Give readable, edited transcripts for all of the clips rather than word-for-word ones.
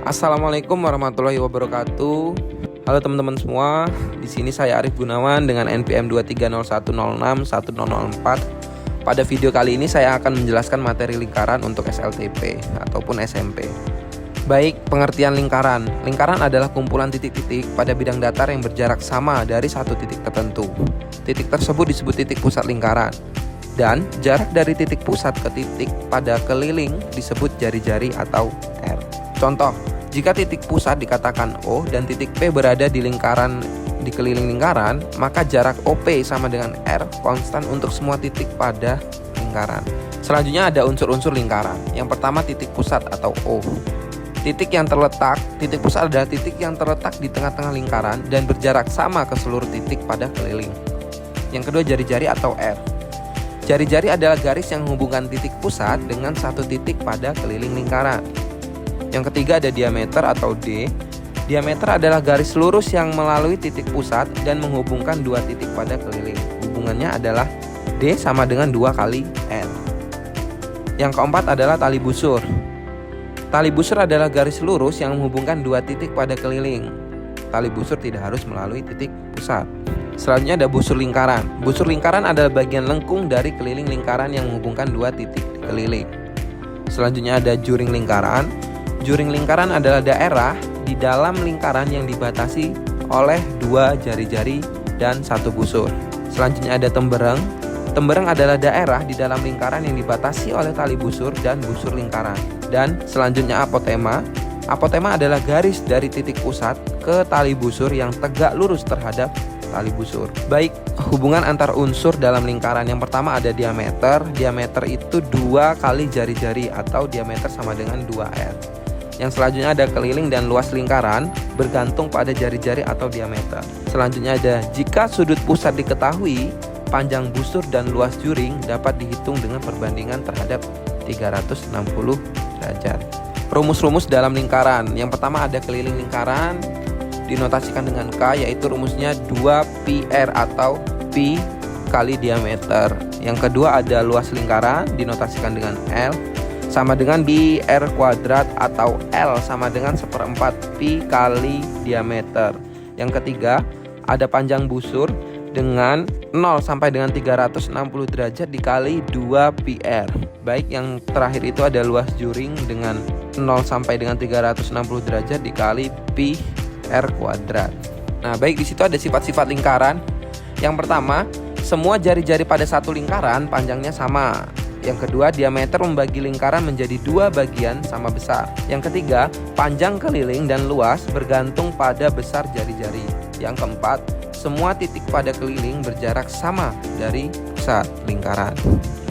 Assalamualaikum warahmatullahi wabarakatuh. Halo teman-teman semua. Di sini saya Arif Gunawan dengan NPM 2301061004. Pada video kali ini saya akan menjelaskan materi lingkaran untuk SLTP ataupun SMP. Baik, pengertian lingkaran. Lingkaran adalah kumpulan titik-titik pada bidang datar yang berjarak sama dari satu titik tertentu. Titik tersebut disebut titik pusat lingkaran. Dan jarak dari titik pusat ke titik pada keliling disebut jari-jari atau R. Contoh, jika titik pusat dikatakan O dan titik P berada di keliling lingkaran, maka jarak OP sama dengan R konstan untuk semua titik pada lingkaran. Selanjutnya ada unsur-unsur lingkaran. Yang pertama titik pusat atau O. Titik pusat adalah titik yang terletak di tengah-tengah lingkaran dan berjarak sama ke seluruh titik pada keliling. Yang kedua jari-jari atau R. Jari-jari adalah garis yang menghubungkan titik pusat dengan satu titik pada keliling lingkaran. Yang ketiga ada diameter atau D. Diameter adalah garis lurus yang melalui titik pusat dan menghubungkan dua titik pada keliling. Hubungannya adalah D sama dengan 2 kali N. Yang keempat adalah tali busur. Tali busur adalah garis lurus yang menghubungkan dua titik pada keliling. Tali busur tidak harus melalui titik pusat. Selanjutnya ada busur lingkaran. Busur lingkaran adalah bagian lengkung dari keliling lingkaran yang menghubungkan dua titik keliling. Selanjutnya ada juring lingkaran. Juring lingkaran adalah daerah di dalam lingkaran yang dibatasi oleh dua jari-jari dan satu busur. Selanjutnya ada tembereng. Tembereng adalah daerah di dalam lingkaran yang dibatasi oleh tali busur dan busur lingkaran. Dan selanjutnya apotema. Apotema adalah garis dari titik pusat ke tali busur yang tegak lurus terhadap tali busur. Baik, hubungan antar unsur dalam lingkaran. Yang pertama ada diameter. Diameter itu 2 kali jari-jari atau diameter sama dengan 2R. Yang selanjutnya ada keliling dan luas lingkaran bergantung pada jari-jari atau diameter. Selanjutnya ada jika sudut pusat diketahui, panjang busur dan luas juring dapat dihitung dengan perbandingan terhadap 360 derajat. Rumus-rumus dalam lingkaran. Yang pertama ada keliling lingkaran dinotasikan dengan K, yaitu rumusnya 2πr atau pi kali diameter. Yang kedua ada luas lingkaran dinotasikan dengan L sama dengan πr kuadrat atau L sama dengan 1/4 pi kali diameter. Yang ketiga ada panjang busur dengan 0 sampai dengan 360 derajat dikali 2πr. Baik, yang terakhir itu ada luas juring dengan 0 sampai dengan 360 derajat dikali pi R kuadrat. Nah, baik, di situ ada sifat-sifat lingkaran. Yang pertama, semua jari-jari pada satu lingkaran panjangnya sama. Yang kedua, diameter membagi lingkaran menjadi 2 bagian sama besar. Yang ketiga, panjang keliling dan luas bergantung pada besar jari-jari. Yang keempat, semua titik pada keliling berjarak sama dari pusat lingkaran.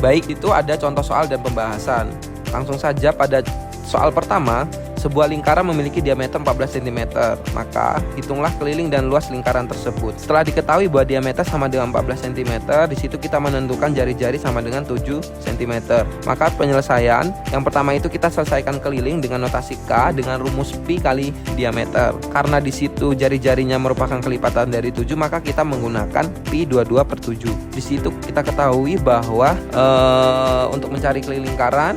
Baik, itu ada contoh soal dan pembahasan. Langsung saja pada soal pertama. Sebuah lingkaran memiliki diameter 14 cm, maka hitunglah keliling dan luas lingkaran tersebut. Setelah diketahui bahwa diameter sama dengan 14 cm, di situ kita menentukan jari-jari sama dengan 7 cm. Maka penyelesaian yang pertama itu kita selesaikan keliling dengan notasi K dengan rumus pi kali diameter. Karena di situ jari-jarinya merupakan kelipatan dari 7, maka kita menggunakan pi 22/7. Di situ kita ketahui bahwa untuk mencari keliling lingkaran,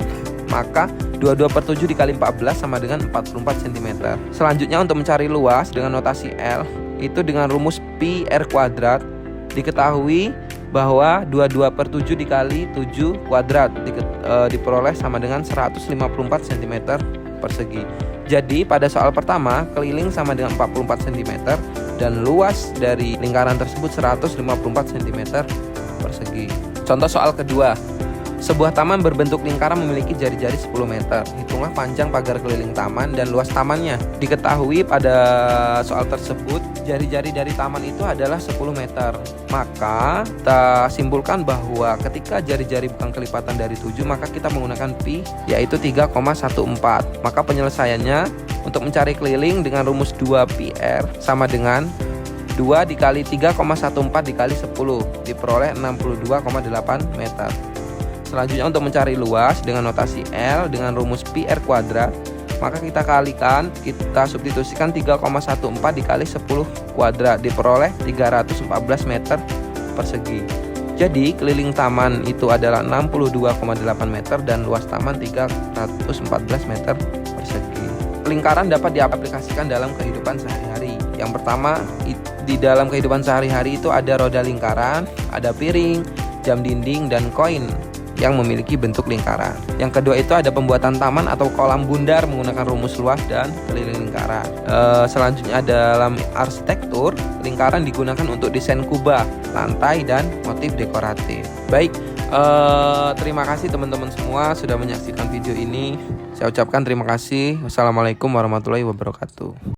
maka 22/7 dikali 14 sama dengan 44 cm. Selanjutnya untuk mencari luas dengan notasi L, itu dengan rumus pi R kuadrat. Diketahui bahwa 22/7 dikali 7 kuadrat diperoleh sama dengan 154 cm persegi. Jadi pada soal pertama, keliling sama dengan 44 cm dan luas dari lingkaran tersebut 154 cm persegi. Contoh soal kedua. Sebuah taman berbentuk lingkaran memiliki jari-jari 10 meter. Hitunglah panjang pagar keliling taman dan luas tamannya. Diketahui pada soal tersebut jari-jari dari taman itu adalah 10 meter. Maka kita simpulkan bahwa ketika jari-jari bukan kelipatan dari 7, maka kita menggunakan pi, yaitu 3,14. Maka penyelesaiannya untuk mencari keliling dengan rumus 2πr sama dengan 2 dikali 3,14 dikali 10 diperoleh 62,8 meter. Selanjutnya untuk mencari luas dengan notasi L dengan rumus pi R kuadrat, maka kita kalikan, kita substitusikan 3,14 dikali 10 kuadrat diperoleh 314 meter persegi. Jadi keliling taman itu adalah 62,8 meter dan luas taman 314 meter persegi. lingkaran dapat diaplikasikan dalam kehidupan sehari-hari. Yang pertama, di dalam kehidupan sehari-hari itu ada roda lingkaran, ada piring, jam dinding, dan koin yang memiliki bentuk lingkaran. Yang kedua itu ada pembuatan taman atau kolam bundar menggunakan rumus luas dan keliling lingkaran. Selanjutnya dalam arsitektur, lingkaran digunakan untuk desain kubah, lantai, dan motif dekoratif. Baik, terima kasih teman-teman semua sudah menyaksikan video ini. Saya ucapkan terima kasih. Wassalamualaikum warahmatullahi wabarakatuh.